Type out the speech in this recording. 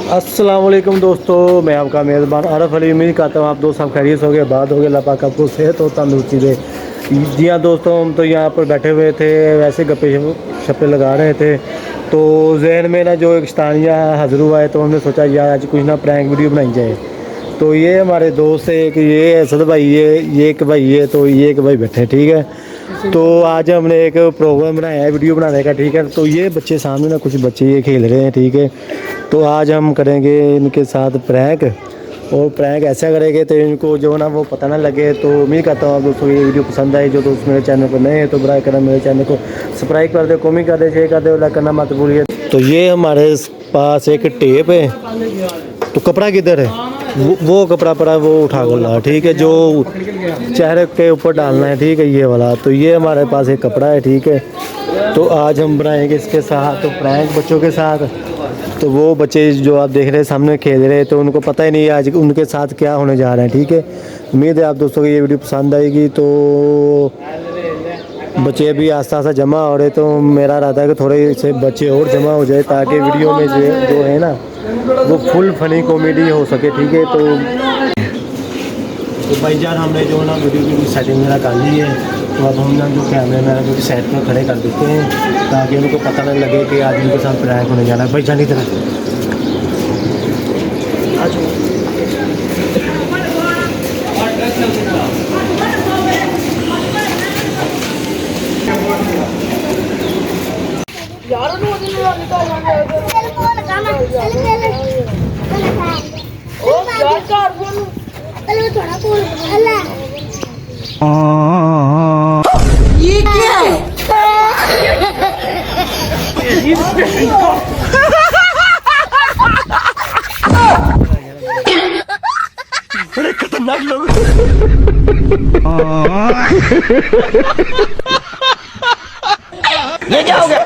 अस्सलाम वालेकुम दोस्तों, मैं आपका मेज़बान आरफ अली। उम्मीद करता हूँ आप दोस्त सब खैरियत हो गए, बात हो गए। अल्लाह पाक आपको सेहत और तंदुरुस्ती दे। जी हाँ दोस्तों, हम तो यहाँ पर बैठे हुए थे, वैसे गप्पे शप्पे लगा रहे थे, तो जहन में ना जो एक शतानिया हज़र हुआ है, तो हमने सोचा यार आज कुछ ना प्रैंक वीडियो बनाई जाए। तो ये हमारे दोस्त है कि ये असद भाई, ये एक भाई है, तो ये एक भाई बैठे, ठीक है। तो आज हमने एक प्रोग्राम बनाया है वीडियो बनाने का, ठीक है। तो ये बच्चे सामने ना, कुछ बच्चे ये खेल रहे हैं, ठीक है। तो आज हम करेंगे इनके साथ प्रैंक, और प्रैंक ऐसा करेंगे तो इनको जो ना वो पता ना लगे। तो उम्मीद करता हूँ आप दोस्तों ये वीडियो पसंद आई। जो दोस्त मेरे चैनल पर नए हैं तो बराए करना मेरे चैनल को सब्सक्राइब कर दे, कमेंट कर दे, शेयर कर दे, लाइक करना मत भूलिए। तो ये हमारे पास एक टेप है, तो कपड़ा किधर है? वो कपड़ा पड़ा, वो उठा कर ला, ठीक है, जो चेहरे के ऊपर डालना है, ठीक है, ये वाला। तो ये हमारे पास एक कपड़ा है, ठीक है। तो आज हम बनाएंगे इसके साथ तो प्रैंक बच्चों के साथ। तो वो बच्चे जो आप देख रहे हैं सामने खेल रहे हैं, तो उनको पता ही नहीं है आज उनके साथ क्या होने जा रहा है, ठीक है। उम्मीद है आप दोस्तों को ये वीडियो पसंद आएगी। तो बच्चे अभी आस्ता आस्ता जमा हो रहे, तो मेरा रहता है कि थोड़े से बच्चे और जमा हो जाए, ताकि वीडियो में जो है ना वो फुल फनी कॉमेडी हो सके, ठीक है। तो भाईजान हमने जो ना वीडियो की सेटिंग मेरा कर ली है। तो अब हम ना जो कैमरे में जो सेट पर खड़े कर देते हैं, ताकि उनको पता नहीं लगे कि आज उनके साथ प्रैंक होने जा रहा है। भाईजान इधर ये क्या है? बड़े खतरनाक लोग। ये क्या हो गया?